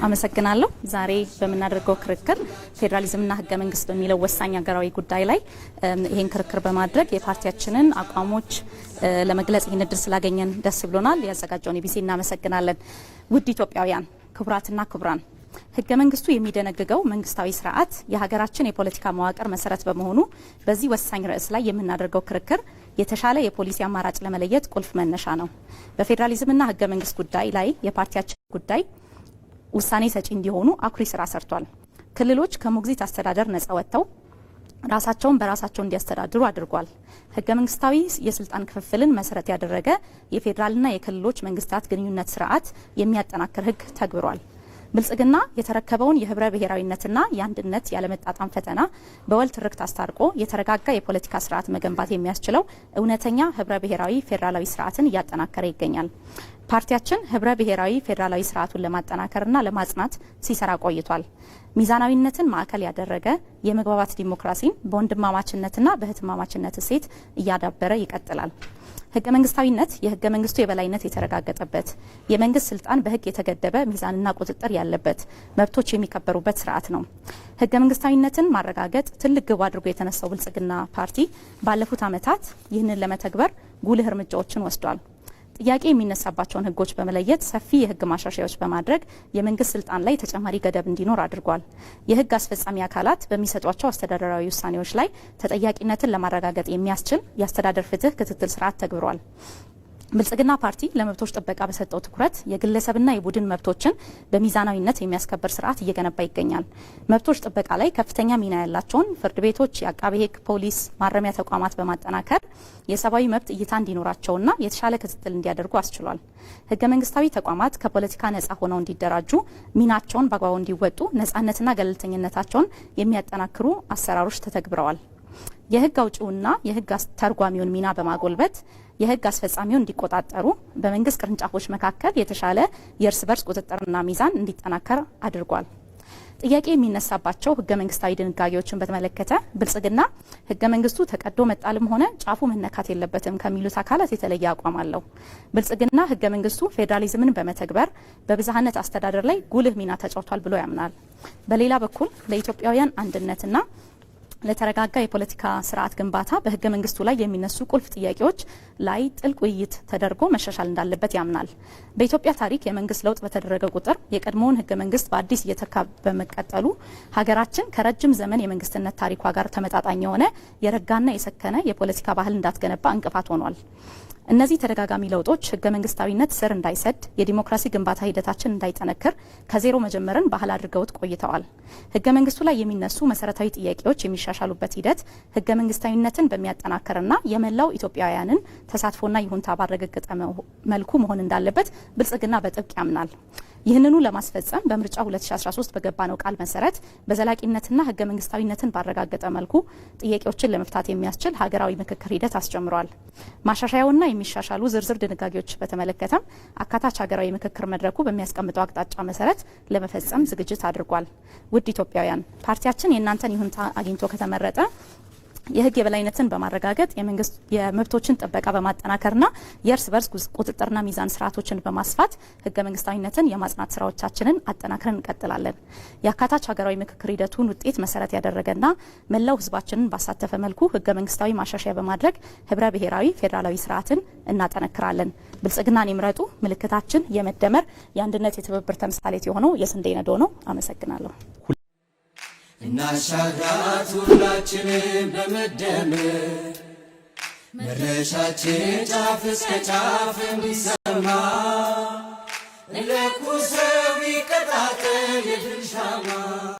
አመሰግናለሁ። ዛሬ በመናደርገው ክርክር ፌደራሊዝምና ህገ መንግስት በሚለው ወሳኝ ሀገራዊ ጉዳይ ላይ ይሄን ክርክር በማድረግ የፓርቲያችንን አቋሞች ለመግለጽ ይህን እድል ስላገኘን ደስ ብሎናል። ያዘጋጀውን ኢቢሲ እናመሰግናለን። ውድ ኢትዮጵያውያን፣ ክቡራትና ክቡራን፣ ህገ መንግስቱ የሚደነግገው መንግስታዊ ስርዓት የሀገራችን የፖለቲካ መዋቅር መሰረት በመሆኑ በዚህ ወሳኝ ርዕስ ላይ የምናደርገው ክርክር የተሻለ የፖሊሲ አማራጭ ለመለየት ቁልፍ መነሻ ነው። በፌደራሊዝምና ህገ መንግስት ጉዳይ ላይ የፓርቲያችን ጉዳይ ውሳኔ ሰጪ እንዲሆኑ አኩሪ ስራ ሰርቷል። ክልሎች ከሞግዚት አስተዳደር ነጻ ወጥተው ራሳቸውን በራሳቸው እንዲያስተዳድሩ አድርጓል። ህገ መንግስታዊ የስልጣን ክፍፍልን መሰረት ያደረገ የፌደራልና የክልሎች መንግስታት ግንኙነት ስርዓት የሚያጠናክር ህግ ተግብሯል። ብልጽግና የተረከበውን የህብረ ብሔራዊነትና የአንድነት ያለመጣጣም ፈተና በወል ትርክት አስታርቆ የተረጋጋ የፖለቲካ ስርዓት መገንባት የሚያስችለው እውነተኛ ህብረ ብሔራዊ ፌደራላዊ ስርዓትን እያጠናከረ ይገኛል። ፓርቲያችን ህብረ ብሔራዊ ፌደራላዊ ስርዓቱን ለማጠናከርና ለማጽናት ሲሰራ ቆይቷል። ሚዛናዊነትን ማዕከል ያደረገ የመግባባት ዲሞክራሲን በወንድማማችነትና በህትማማችነት እሴት እያዳበረ ይቀጥላል። ህገ መንግስታዊነት የህገ መንግስቱ የበላይነት የተረጋገጠበት የመንግስት ስልጣን በህግ የተገደበ ሚዛንና ቁጥጥር ያለበት መብቶች የሚከበሩበት ስርዓት ነው። ህገ መንግስታዊነትን ማረጋገጥ ትልቅ ግብ አድርጎ የተነሳው ብልጽግና ፓርቲ ባለፉት ዓመታት ይህንን ለመተግበር ጉልህ እርምጃዎችን ወስዷል። ጥያቄ የሚነሳባቸውን ህጎች በመለየት ሰፊ የህግ ማሻሻያዎች በማድረግ የመንግስት ስልጣን ላይ ተጨማሪ ገደብ እንዲኖር አድርጓል። የህግ አስፈጻሚ አካላት በሚሰጧቸው አስተዳደራዊ ውሳኔዎች ላይ ተጠያቂነትን ለማረጋገጥ የሚያስችል የአስተዳደር ፍትህ ክትትል ስርዓት ተግብሯል። ብልጽግና ፓርቲ ለመብቶች ጥበቃ በሰጠው ትኩረት የግለሰብና የቡድን መብቶችን በሚዛናዊነት የሚያስከብር ስርዓት እየገነባ ይገኛል። መብቶች ጥበቃ ላይ ከፍተኛ ሚና ያላቸውን ፍርድ ቤቶች፣ የአቃቤ ህግ፣ ፖሊስ፣ ማረሚያ ተቋማት በማጠናከር የሰብአዊ መብት እይታ እንዲኖራቸውና የተሻለ ክትትል እንዲያደርጉ አስችሏል። ህገ መንግስታዊ ተቋማት ከፖለቲካ ነጻ ሆነው እንዲደራጁ፣ ሚናቸውን በአግባቡ እንዲወጡ፣ ነጻነትና ገለልተኝነታቸውን የሚያጠናክሩ አሰራሮች ተተግብረዋል። የህግ አውጪውና የህግ አስተርጓሚውን ሚና በማጎልበት የህግ አስፈጻሚውን እንዲቆጣጠሩ በመንግስት ቅርንጫፎች መካከል የተሻለ የእርስ በርስ ቁጥጥርና ሚዛን እንዲጠናከር አድርጓል። ጥያቄ የሚነሳባቸው ህገ መንግስታዊ ድንጋጌዎችን በተመለከተ ብልጽግና ህገ መንግስቱ ተቀዶ መጣልም ሆነ ጫፉ መነካት የለበትም ከሚሉት አካላት የተለየ አቋም አለው። ብልጽግና ህገ መንግስቱ ፌዴራሊዝምን በመተግበር በብዝሃነት አስተዳደር ላይ ጉልህ ሚና ተጫውቷል ብሎ ያምናል። በሌላ በኩል ለኢትዮጵያውያን አንድነትና ለተረጋጋ የፖለቲካ ስርዓት ግንባታ በህገ መንግስቱ ላይ የሚነሱ ቁልፍ ጥያቄዎች ላይ ጥልቅ ውይይት ተደርጎ መሻሻል እንዳለበት ያምናል። በኢትዮጵያ ታሪክ የመንግስት ለውጥ በተደረገ ቁጥር የቀድሞውን ህገ መንግስት በአዲስ እየተካ በመቀጠሉ ሀገራችን ከረጅም ዘመን የመንግስትነት ታሪኳ ጋር ተመጣጣኝ የሆነ የረጋና የሰከነ የፖለቲካ ባህል እንዳትገነባ እንቅፋት ሆኗል። እነዚህ ተደጋጋሚ ለውጦች ህገ መንግስታዊነት ስር እንዳይሰድ፣ የዲሞክራሲ ግንባታ ሂደታችን እንዳይጠነክር ከዜሮ መጀመርን ባህል አድርገውት ቆይተዋል። ህገ መንግስቱ ላይ የሚነሱ መሰረታዊ ጥያቄዎች የሚሻሻሉበት ሂደት ህገ መንግስታዊነትን በሚያጠናክርና የመላው ኢትዮጵያውያንን ተሳትፎና ይሁንታ ባረጋገጠ መልኩ መሆን እንዳለበት ብልጽግና በጥብቅ ያምናል። ይህንኑ ለማስፈጸም በምርጫ 2013 በገባነው ቃል መሰረት በዘላቂነትና ህገ መንግስታዊነትን ባረጋገጠ መልኩ ጥያቄዎችን ለመፍታት የሚያስችል ሀገራዊ ምክክር ሂደት አስጀምሯል። ማሻሻያውና የሚሻሻሉ ዝርዝር ድንጋጌዎች በተመለከተም አካታች ሀገራዊ ምክክር መድረኩ በሚያስቀምጠው አቅጣጫ መሰረት ለመፈጸም ዝግጅት አድርጓል። ውድ ኢትዮጵያውያን፣ ፓርቲያችን የእናንተን ይሁንታ አግኝቶ ከተመረጠ የህግ የበላይነትን በማረጋገጥ የመብቶችን ጥበቃ በማጠናከርና የእርስ በርስ ቁጥጥርና ሚዛን ስርዓቶችን በማስፋት ህገ መንግስታዊነትን የማጽናት ስራዎቻችንን አጠናክረን እንቀጥላለን። የአካታች ሀገራዊ ምክክር ሂደቱን ውጤት መሰረት ያደረገና መላው ህዝባችንን ባሳተፈ መልኩ ህገ መንግስታዊ ማሻሻያ በማድረግ ህብረ ብሔራዊ ፌዴራላዊ ስርዓትን እናጠነክራለን። ብልጽግናን ይምረጡ። ምልክታችን የመደመር የአንድነት የትብብር ተምሳሌት የሆነው የስንዴ ነዶ ነው። አመሰግናለሁ። እናሻግራት ሁላችንም በመደመር መድረሻችን ጫፍ እስከ ጫፍ እንዲሰማ ለኩሰው ይቀጣጠል የድል ሻማ።